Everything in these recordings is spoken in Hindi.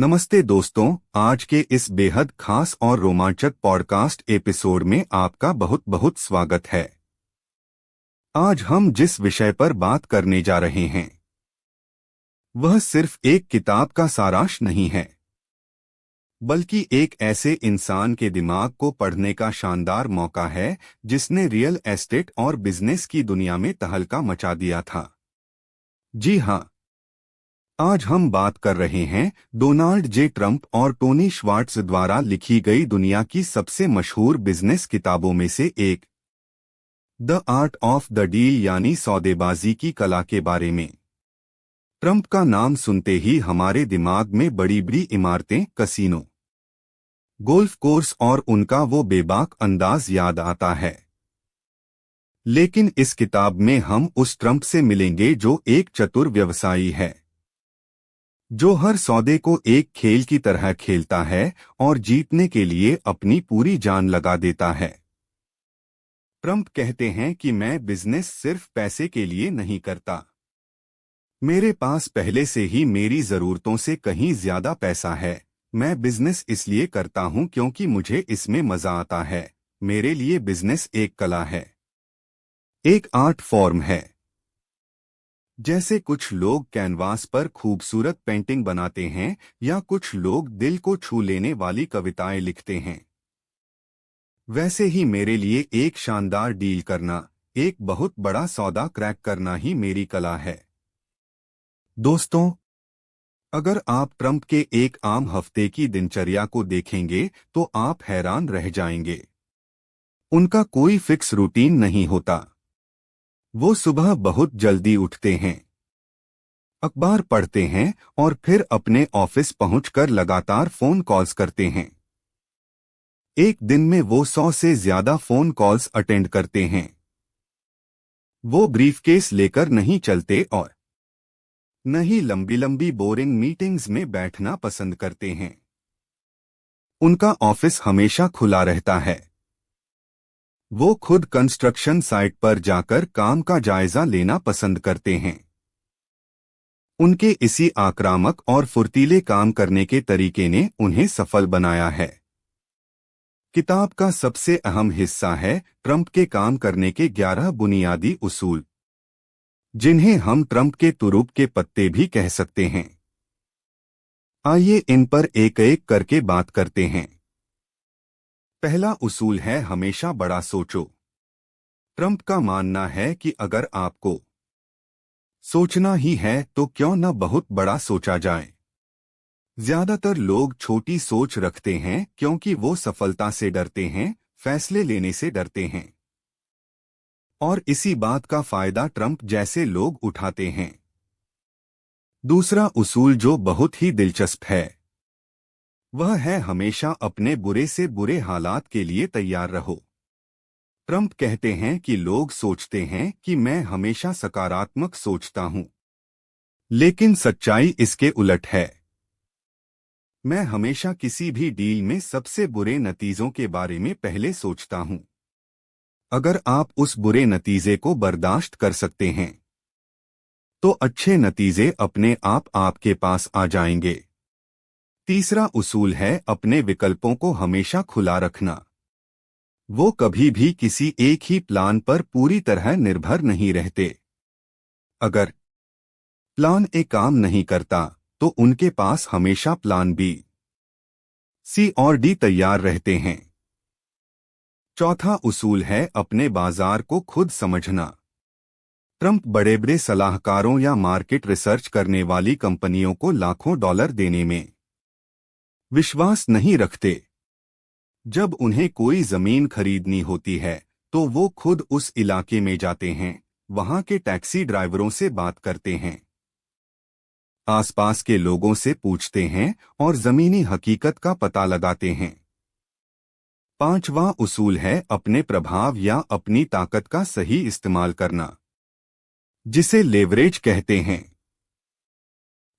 नमस्ते दोस्तों, आज के इस बेहद खास और रोमांचक पॉडकास्ट एपिसोड में आपका बहुत बहुत स्वागत है। आज हम जिस विषय पर बात करने जा रहे हैं वह सिर्फ एक किताब का सारांश नहीं है, बल्कि एक ऐसे इंसान के दिमाग को पढ़ने का शानदार मौका है जिसने रियल एस्टेट और बिजनेस की दुनिया में तहलका मचा दिया था। जी हाँ, आज हम बात कर रहे हैं डोनाल्ड जे ट्रंप और टोनी श्वार्ट्ज द्वारा लिखी गई दुनिया की सबसे मशहूर बिजनेस किताबों में से एक, the art of the deal यानी सौदेबाजी की कला के बारे में। ट्रंप का नाम सुनते ही हमारे दिमाग में बड़ी बड़ी इमारतें, कसीनो, गोल्फ कोर्स और उनका वो बेबाक अंदाज याद आता है। लेकिन इस किताब में हम उस ट्रंप से मिलेंगे जो एक चतुर व्यवसायी है, जो हर सौदे को एक खेल की तरह खेलता है और जीतने के लिए अपनी पूरी जान लगा देता है। ट्रंप कहते हैं कि मैं बिजनेस सिर्फ पैसे के लिए नहीं करता। मेरे पास पहले से ही मेरी जरूरतों से कहीं ज्यादा पैसा है। मैं बिजनेस इसलिए करता हूं क्योंकि मुझे इसमें मजा आता है। मेरे लिए बिजनेस एक कला है, एक आर्ट फॉर्म है। जैसे कुछ लोग कैनवास पर खूबसूरत पेंटिंग बनाते हैं या कुछ लोग दिल को छू लेने वाली कविताएं लिखते हैं, वैसे ही मेरे लिए एक शानदार डील करना, एक बहुत बड़ा सौदा क्रैक करना ही मेरी कला है। दोस्तों, अगर आप ट्रंप के एक आम हफ्ते की दिनचर्या को देखेंगे तो आप हैरान रह जाएंगे। उनका कोई फिक्स रूटीन नहीं होता। वो सुबह बहुत जल्दी उठते हैं, अखबार पढ़ते हैं और फिर अपने ऑफिस पहुंचकर लगातार फोन कॉल्स करते हैं। एक दिन में वो 100 से ज्यादा फोन कॉल्स अटेंड करते हैं। वो ब्रीफकेस लेकर नहीं चलते और न ही लंबी लंबी बोरिंग मीटिंग्स में बैठना पसंद करते हैं। उनका ऑफिस हमेशा खुला रहता है। वो खुद कंस्ट्रक्शन साइट पर जाकर काम का जायजा लेना पसंद करते हैं। उनके इसी आक्रामक और फुर्तीले काम करने के तरीके ने उन्हें सफल बनाया है। किताब का सबसे अहम हिस्सा है ट्रंप के काम करने के 11 बुनियादी उसूल, जिन्हें हम ट्रंप के तुरुप के पत्ते भी कह सकते हैं। आइए इन पर एक एक करके बात करते हैं। पहला उसूल है हमेशा बड़ा सोचो। ट्रंप का मानना है कि अगर आपको सोचना ही है तो क्यों न बहुत बड़ा सोचा जाए। ज्यादातर लोग छोटी सोच रखते हैं क्योंकि वो सफलता से डरते हैं, फैसले लेने से डरते हैं, और इसी बात का फायदा ट्रंप जैसे लोग उठाते हैं। दूसरा उसूल जो बहुत ही दिलचस्प है वह है हमेशा अपने बुरे से बुरे हालात के लिए तैयार रहो। ट्रंप कहते हैं कि लोग सोचते हैं कि मैं हमेशा सकारात्मक सोचता हूं, लेकिन सच्चाई इसके उलट है। मैं हमेशा किसी भी डील में सबसे बुरे नतीजों के बारे में पहले सोचता हूं। अगर आप उस बुरे नतीजे को बर्दाश्त कर सकते हैं तो अच्छे नतीजे अपने आप आपके पास आ जाएंगे। तीसरा उसूल है अपने विकल्पों को हमेशा खुला रखना। वो कभी भी किसी एक ही प्लान पर पूरी तरह निर्भर नहीं रहते। अगर प्लान ए काम नहीं करता तो उनके पास हमेशा प्लान बी, सी और डी तैयार रहते हैं। चौथा उसूल है अपने बाजार को खुद समझना। ट्रंप बड़े बड़े सलाहकारों या मार्केट रिसर्च करने वाली कंपनियों को लाखों डॉलर देने में विश्वास नहीं रखते। जब उन्हें कोई जमीन खरीदनी होती है तो वो खुद उस इलाके में जाते हैं, वहां के टैक्सी ड्राइवरों से बात करते हैं, आसपास के लोगों से पूछते हैं और जमीनी हकीकत का पता लगाते हैं। पांचवा उसूल है अपने प्रभाव या अपनी ताकत का सही इस्तेमाल करना, जिसे लेवरेज कहते हैं।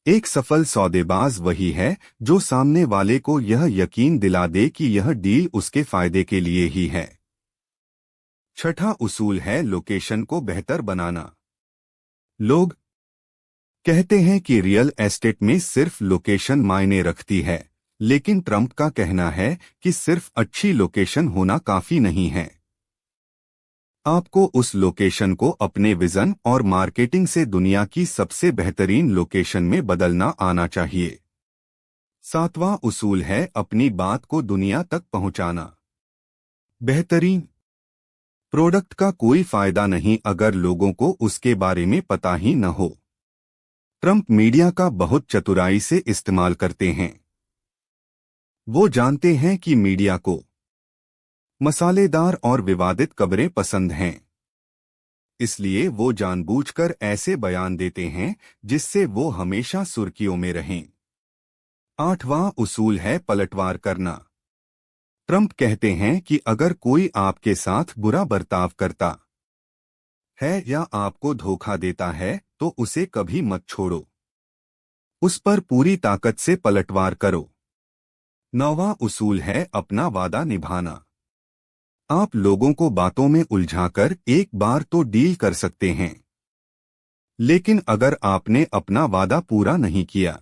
एक सफल सौदेबाज वही है जो सामने वाले को यह यकीन दिला दे कि यह डील उसके फायदे के लिए ही है। छठा उसूल है लोकेशन को बेहतर बनाना। लोग कहते हैं कि रियल एस्टेट में सिर्फ लोकेशन मायने रखती है, लेकिन ट्रंप का कहना है कि सिर्फ अच्छी लोकेशन होना काफी नहीं है। आपको उस लोकेशन को अपने विजन और मार्केटिंग से दुनिया की सबसे बेहतरीन लोकेशन में बदलना आना चाहिए। 7वां उसूल है अपनी बात को दुनिया तक पहुंचाना। बेहतरीन प्रोडक्ट का कोई फायदा नहीं अगर लोगों को उसके बारे में पता ही न हो। ट्रंप मीडिया का बहुत चतुराई से इस्तेमाल करते हैं। वो जानते हैं कि मीडिया को मसालेदार और विवादित खबरें पसंद हैं, इसलिए वो जानबूझकर ऐसे बयान देते हैं जिससे वो हमेशा सुर्खियों में रहें। 8वां उसूल है पलटवार करना। ट्रंप कहते हैं कि अगर कोई आपके साथ बुरा बर्ताव करता है या आपको धोखा देता है तो उसे कभी मत छोड़ो, उस पर पूरी ताकत से पलटवार करो। 9वां उसूल है अपना वादा निभाना। आप लोगों को बातों में उलझाकर एक बार तो डील कर सकते हैं, लेकिन अगर आपने अपना वादा पूरा नहीं किया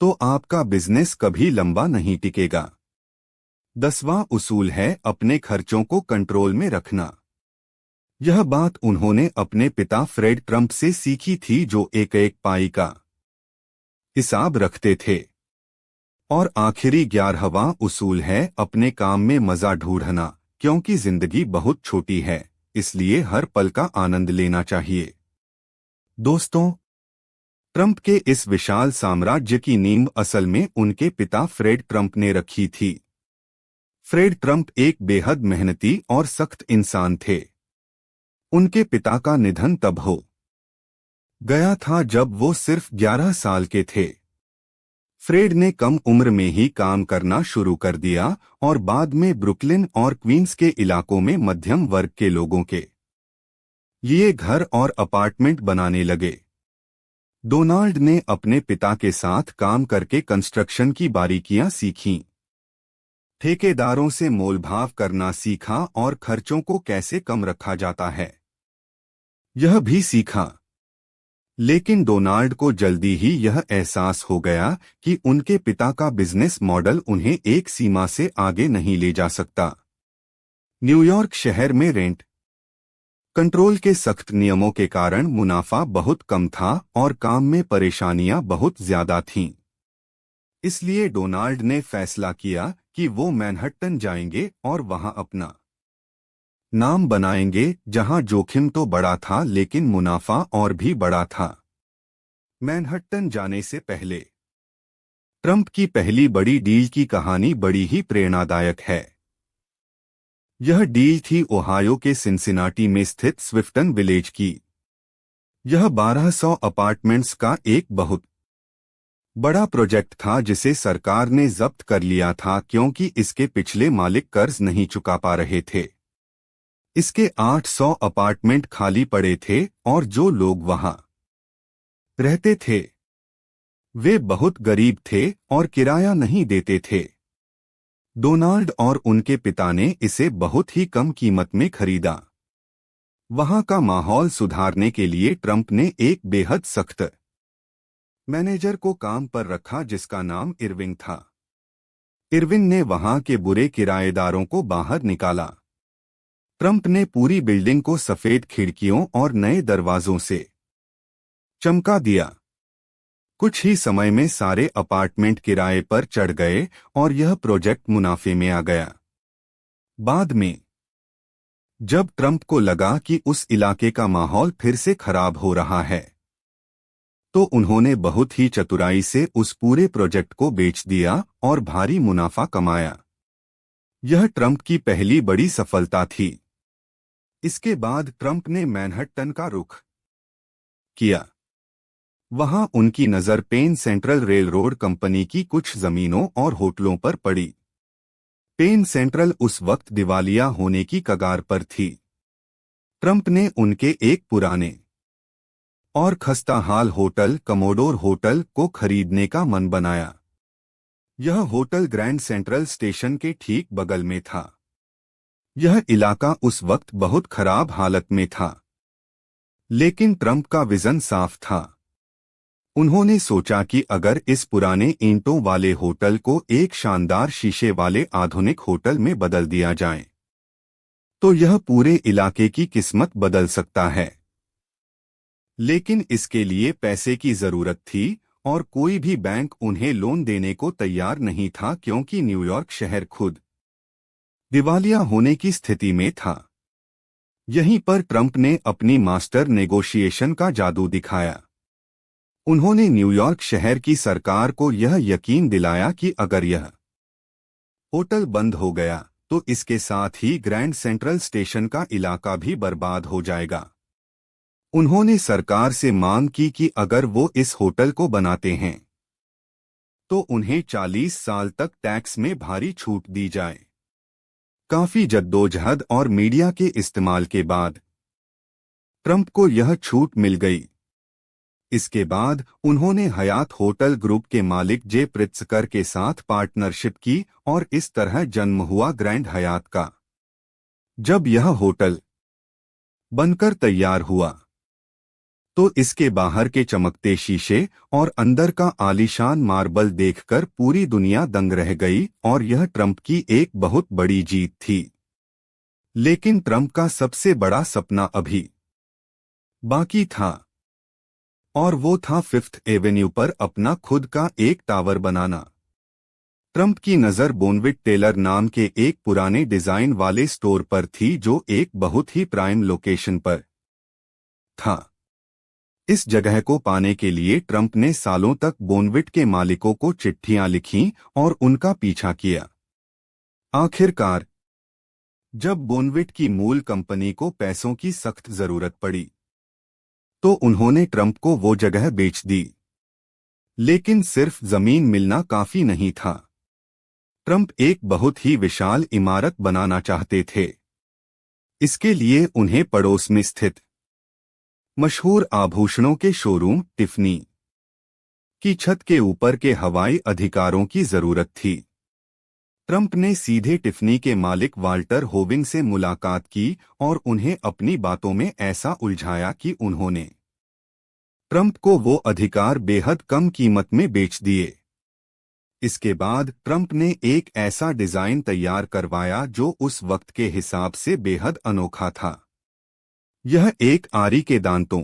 तो आपका बिजनेस कभी लंबा नहीं टिकेगा। 10वां उसूल है अपने खर्चों को कंट्रोल में रखना। यह बात उन्होंने अपने पिता फ्रेड ट्रंप से सीखी थी, जो एक एक पाई का हिसाब रखते थे। और आखिरी 11वां उसूल है अपने काम में मजा ढूंढना, क्योंकि जिंदगी बहुत छोटी है, इसलिए हर पल का आनंद लेना चाहिए। दोस्तों, ट्रंप के इस विशाल साम्राज्य की नींव असल में उनके पिता फ्रेड ट्रंप ने रखी थी। फ्रेड ट्रंप एक बेहद मेहनती और सख्त इंसान थे। उनके पिता का निधन तब हो गया था जब वो सिर्फ 11 साल के थे। फ्रेड ने कम उम्र में ही काम करना शुरू कर दिया और बाद में ब्रुकलिन और क्वींस के इलाकों में मध्यम वर्ग के लोगों के लिए घर और अपार्टमेंट बनाने लगे। डोनाल्ड ने अपने पिता के साथ काम करके कंस्ट्रक्शन की बारीकियां सीखीं, ठेकेदारों से मोलभाव करना सीखा और खर्चों को कैसे कम रखा जाता है यह भी सीखा। लेकिन डोनाल्ड को जल्दी ही यह एहसास हो गया कि उनके पिता का बिजनेस मॉडल उन्हें एक सीमा से आगे नहीं ले जा सकता। न्यूयॉर्क शहर में रेंट कंट्रोल के सख्त नियमों के कारण मुनाफा बहुत कम था और काम में परेशानियां बहुत ज्यादा थीं। इसलिए डोनाल्ड ने फैसला किया कि वो मैनहट्टन जाएंगे और वहां अपना नाम बनाएंगे, जहां जोखिम तो बड़ा था लेकिन मुनाफा और भी बड़ा था। मैनहट्टन जाने से पहले ट्रंप की पहली बड़ी डील की कहानी बड़ी ही प्रेरणादायक है। यह डील थी ओहायो के सिंसिनाटी में स्थित स्विफ्टन विलेज की। यह 1200 अपार्टमेंट्स का एक बहुत बड़ा प्रोजेक्ट था जिसे सरकार ने जब्त कर लिया था क्योंकि इसके पिछले मालिक कर्ज नहीं चुका पा रहे थे। इसके 800 अपार्टमेंट खाली पड़े थे और जो लोग वहां रहते थे वे बहुत गरीब थे और किराया नहीं देते थे। डोनाल्ड और उनके पिता ने इसे बहुत ही कम कीमत में खरीदा। वहां का माहौल सुधारने के लिए ट्रंप ने एक बेहद सख्त मैनेजर को काम पर रखा जिसका नाम इरविंग था। इरविन ने वहां के बुरे किराएदारों को बाहर निकाला। ट्रंप ने पूरी बिल्डिंग को सफेद खिड़कियों और नए दरवाजों से चमका दिया। कुछ ही समय में सारे अपार्टमेंट किराए पर चढ़ गए और यह प्रोजेक्ट मुनाफे में आ गया। बाद में जब ट्रंप को लगा कि उस इलाके का माहौल फिर से खराब हो रहा है तो उन्होंने बहुत ही चतुराई से उस पूरे प्रोजेक्ट को बेच दिया और भारी मुनाफा कमाया। यह ट्रंप की पहली बड़ी सफलता थी। इसके बाद ट्रंप ने मैनहट्टन का रुख किया। वहां उनकी नजर पेन सेंट्रल रेलरोड कंपनी की कुछ जमीनों और होटलों पर पड़ी। पेन सेंट्रल उस वक्त दिवालिया होने की कगार पर थी। ट्रंप ने उनके एक पुराने और खस्ताहाल होटल कमोडोर होटल को खरीदने का मन बनाया। यह होटल ग्रैंड सेंट्रल स्टेशन के ठीक बगल में था। यह इलाका उस वक्त बहुत खराब हालत में था, लेकिन ट्रंप का विजन साफ था। उन्होंने सोचा कि अगर इस पुराने ईंटों वाले होटल को एक शानदार शीशे वाले आधुनिक होटल में बदल दिया जाए तो यह पूरे इलाके की किस्मत बदल सकता है। लेकिन इसके लिए पैसे की जरूरत थी और कोई भी बैंक उन्हें लोन देने को तैयार नहीं था क्योंकि न्यूयॉर्क शहर खुद दिवालिया होने की स्थिति में था। यहीं पर ट्रंप ने अपनी मास्टर नेगोशिएशन का जादू दिखाया। उन्होंने न्यूयॉर्क शहर की सरकार को यह यकीन दिलाया कि अगर यह होटल बंद हो गया तो इसके साथ ही ग्रैंड सेंट्रल स्टेशन का इलाका भी बर्बाद हो जाएगा। उन्होंने सरकार से मांग की कि अगर वो इस होटल को बनाते हैं तो उन्हें 40 साल तक टैक्स में भारी छूट दी जाए। काफी जद्दोजहद और मीडिया के इस्तेमाल के बाद ट्रंप को यह छूट मिल गई। इसके बाद उन्होंने हयात होटल ग्रुप के मालिक जे प्रित्जकर के साथ पार्टनरशिप की और इस तरह जन्म हुआ ग्रैंड हयात का। जब यह होटल बनकर तैयार हुआ तो इसके बाहर के चमकते शीशे और अंदर का आलीशान मार्बल देखकर पूरी दुनिया दंग रह गई और यह ट्रंप की एक बहुत बड़ी जीत थी। लेकिन ट्रंप का सबसे बड़ा सपना अभी बाकी था और वो था फिफ्थ एवेन्यू पर अपना खुद का एक टावर बनाना। ट्रंप की नज़र बोनविट टेलर नाम के एक पुराने डिजाइन वाले स्टोर पर थी जो एक बहुत ही प्राइम लोकेशन पर था। इस जगह को पाने के लिए ट्रंप ने सालों तक बोनविट के मालिकों को चिट्ठियां लिखीं और उनका पीछा किया। आखिरकार जब बोनविट की मूल कंपनी को पैसों की सख्त जरूरत पड़ी तो उन्होंने ट्रंप को वो जगह बेच दी। लेकिन सिर्फ जमीन मिलना काफी नहीं था। ट्रंप एक बहुत ही विशाल इमारत बनाना चाहते थे। इसके लिए उन्हें पड़ोस में स्थित मशहूर आभूषणों के शोरूम टिफनी की छत के ऊपर के हवाई अधिकारों की जरूरत थी। ट्रंप ने सीधे टिफनी के मालिक वाल्टर होविंग से मुलाकात की और उन्हें अपनी बातों में ऐसा उलझाया कि उन्होंने ट्रंप को वो अधिकार बेहद कम कीमत में बेच दिए। इसके बाद ट्रंप ने एक ऐसा डिजाइन तैयार करवाया जो उस वक्त के हिसाब से बेहद अनोखा था। यह एक आरी के दांतों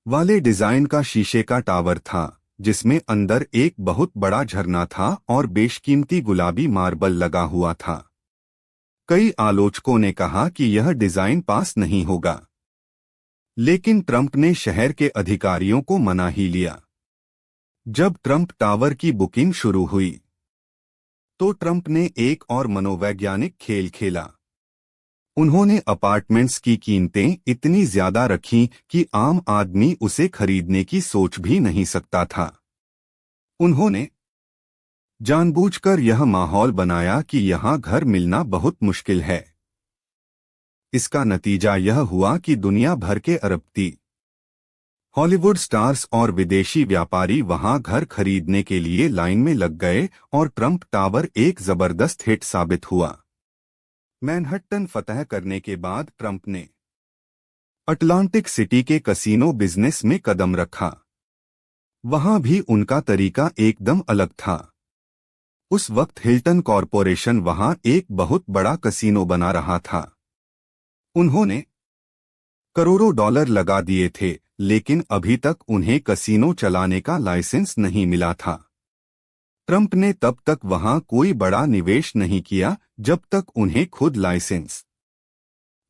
वाले डिजाइन का शीशे का टावर था जिसमें अंदर एक बहुत बड़ा झरना था और बेशकीमती गुलाबी मार्बल लगा हुआ था। कई आलोचकों ने कहा कि यह डिजाइन पास नहीं होगा, लेकिन ट्रंप ने शहर के अधिकारियों को मना ही लिया। जब ट्रंप टावर की बुकिंग शुरू हुई तो ट्रंप ने एक और मनोवैज्ञानिक खेल खेला। उन्होंने अपार्टमेंट्स की कीमतें इतनी ज्यादा रखीं कि आम आदमी उसे खरीदने की सोच भी नहीं सकता था। उन्होंने जानबूझकर यह माहौल बनाया कि यहां घर मिलना बहुत मुश्किल है। इसका नतीजा यह हुआ कि दुनिया भर के अरबपति, हॉलीवुड स्टार्स और विदेशी व्यापारी वहां घर खरीदने के लिए लाइन में लग गए और ट्रंप टावर एक जबरदस्त हिट साबित हुआ। मैनहट्टन फतह करने के बाद ट्रंप ने अटलांटिक सिटी के कसीनो बिजनेस में कदम रखा। वहां भी उनका तरीका एकदम अलग था। उस वक्त हिल्टन कॉरपोरेशन वहां एक बहुत बड़ा कसीनो बना रहा था। उन्होंने करोड़ों डॉलर लगा दिए थे, लेकिन अभी तक उन्हें कसीनो चलाने का लाइसेंस नहीं मिला था। ट्रंप ने तब तक वहां कोई बड़ा निवेश नहीं किया जब तक उन्हें खुद लाइसेंस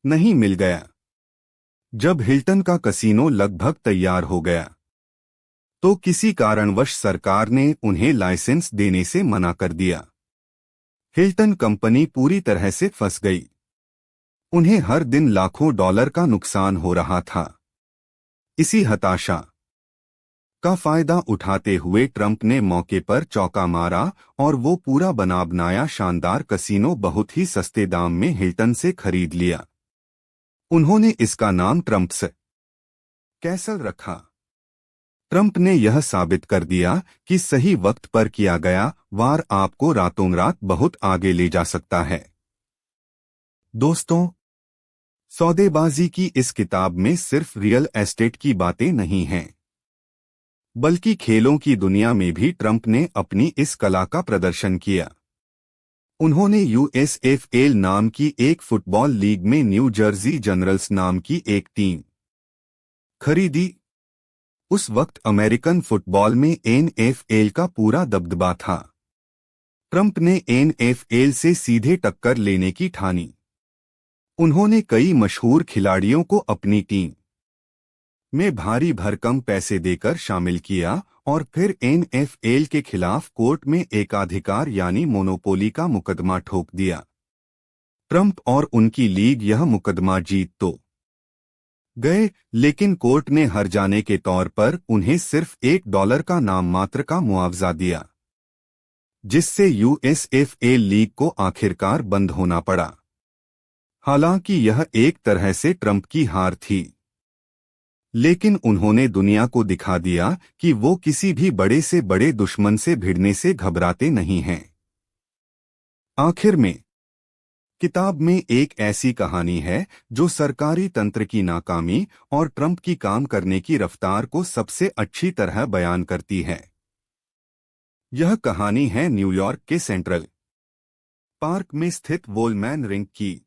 नहीं मिल गया। जब हिल्टन का कसीनो लगभग तैयार हो गया तो किसी कारणवश सरकार ने उन्हें लाइसेंस देने से मना कर दिया। हिल्टन कंपनी पूरी तरह से फंस गई। उन्हें हर दिन लाखों डॉलर का नुकसान हो रहा था। इसी हताशा का फायदा उठाते हुए ट्रंप ने मौके पर चौका मारा और वो पूरा बना बनाया शानदार कसीनो बहुत ही सस्ते दाम में हिल्टन से खरीद लिया। उन्होंने इसका नाम ट्रंप्स कैसल रखा। ट्रंप ने यह साबित कर दिया कि सही वक्त पर किया गया वार आपको रातों रात बहुत आगे ले जा सकता है। दोस्तों, सौदेबाजी की इस किताब में सिर्फ रियल एस्टेट की बातें नहीं हैं। बल्कि खेलों की दुनिया में भी ट्रंप ने अपनी इस कला का प्रदर्शन किया। उन्होंने यूएसएफएल नाम की एक फुटबॉल लीग में न्यू जर्सी जनरल्स नाम की एक टीम खरीदी। उस वक्त अमेरिकन फुटबॉल में एनएफएल का पूरा दबदबा था। ट्रंप ने एनएफएल से सीधे टक्कर लेने की ठानी। उन्होंने कई मशहूर खिलाड़ियों को अपनी टीम में भारी भरकम पैसे देकर शामिल किया और फिर एनएफएल के खिलाफ कोर्ट में एकाधिकार यानी मोनोपोली का मुकदमा ठोक दिया। ट्रंप और उनकी लीग यह मुकदमा जीत तो गए, लेकिन कोर्ट ने हार जाने के तौर पर उन्हें सिर्फ $1 का नाम मात्र का मुआवजा दिया, जिससे यूएसएफएल लीग को आखिरकार बंद होना पड़ा। हालांकि यह एक तरह से ट्रंप की हार थी, लेकिन उन्होंने दुनिया को दिखा दिया कि वो किसी भी बड़े से बड़े दुश्मन से भिड़ने से घबराते नहीं हैं। आखिर में किताब में एक ऐसी कहानी है जो सरकारी तंत्र की नाकामी और ट्रंप की काम करने की रफ्तार को सबसे अच्छी तरह बयान करती है। यह कहानी है न्यूयॉर्क के सेंट्रल पार्क में स्थित वोलमैन रिंक की।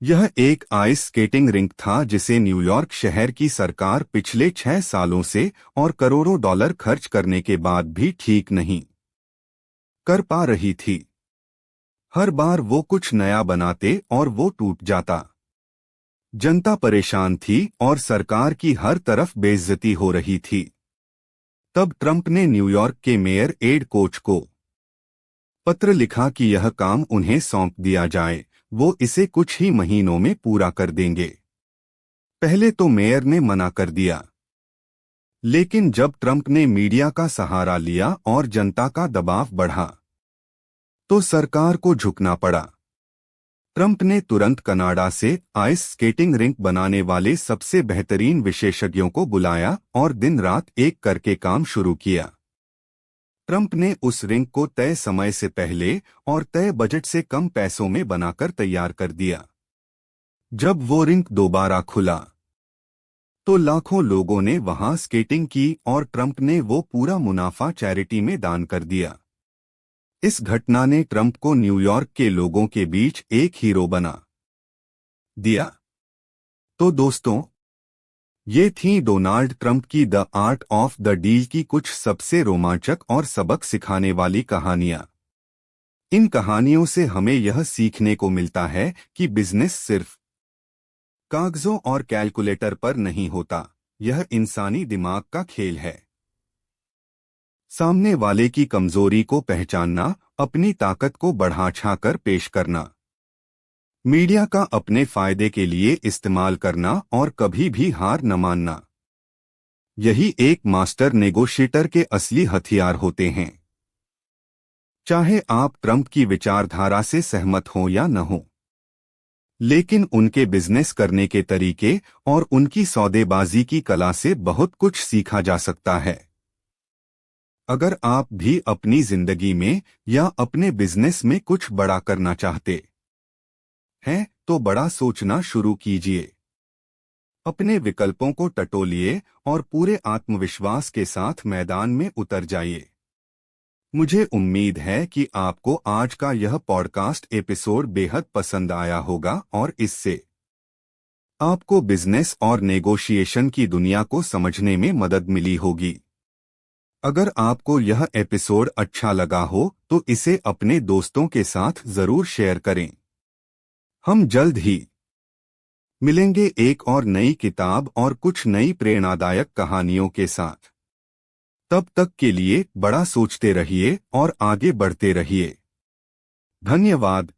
यह एक आइस स्केटिंग रिंक था जिसे न्यूयॉर्क शहर की सरकार पिछले 6 सालों से और करोड़ों डॉलर खर्च करने के बाद भी ठीक नहीं कर पा रही थी। हर बार वो कुछ नया बनाते और वो टूट जाता। जनता परेशान थी और सरकार की हर तरफ बेइज्जती हो रही थी। तब ट्रंप ने न्यूयॉर्क के मेयर एड कोच को पत्र लिखा कि यह काम उन्हें सौंप दिया जाए, वो इसे कुछ ही महीनों में पूरा कर देंगे। पहले तो मेयर ने मना कर दिया, लेकिन जब ट्रंप ने मीडिया का सहारा लिया और जनता का दबाव बढ़ा तो सरकार को झुकना पड़ा। ट्रंप ने तुरंत कनाडा से आइस स्केटिंग रिंक बनाने वाले सबसे बेहतरीन विशेषज्ञों को बुलाया और दिन रात एक करके काम शुरू किया। ट्रंप ने उस रिंक को तय समय से पहले और तय बजट से कम पैसों में बनाकर तैयार कर दिया। जब वो रिंक दोबारा खुला तो लाखों लोगों ने वहां स्केटिंग की और ट्रंप ने वो पूरा मुनाफा चैरिटी में दान कर दिया। इस घटना ने ट्रंप को न्यूयॉर्क के लोगों के बीच एक हीरो बना दिया। तो दोस्तों, ये थी डोनाल्ड ट्रंप की the art of the deal की कुछ सबसे रोमांचक और सबक सिखाने वाली कहानियां। इन कहानियों से हमें यह सीखने को मिलता है कि बिजनेस सिर्फ कागजों और कैलकुलेटर पर नहीं होता, यह इंसानी दिमाग का खेल है। सामने वाले की कमजोरी को पहचानना, अपनी ताकत को बढ़ा-चढ़ाकर पेश करना, मीडिया का अपने फायदे के लिए इस्तेमाल करना और कभी भी हार न मानना, यही एक मास्टर नेगोशिएटर के असली हथियार होते हैं। चाहे आप ट्रंप की विचारधारा से सहमत हों या न हों, लेकिन उनके बिजनेस करने के तरीके और उनकी सौदेबाजी की कला से बहुत कुछ सीखा जा सकता है। अगर आप भी अपनी जिंदगी में या अपने बिजनेस में कुछ बड़ा करना चाहते हैं तो बड़ा सोचना शुरू कीजिए। अपने विकल्पों को टटोलिए और पूरे आत्मविश्वास के साथ मैदान में उतर जाइए। मुझे उम्मीद है कि आपको आज का यह पॉडकास्ट एपिसोड बेहद पसंद आया होगा और इससे आपको बिजनेस और नेगोशिएशन की दुनिया को समझने में मदद मिली होगी। अगर आपको यह एपिसोड अच्छा लगा हो तो इसे अपने दोस्तों के साथ जरूर शेयर करें। हम जल्द ही मिलेंगे एक और नई किताब और कुछ नई प्रेरणादायक कहानियों के साथ। तब तक के लिए बड़ा सोचते रहिए और आगे बढ़ते रहिए। धन्यवाद।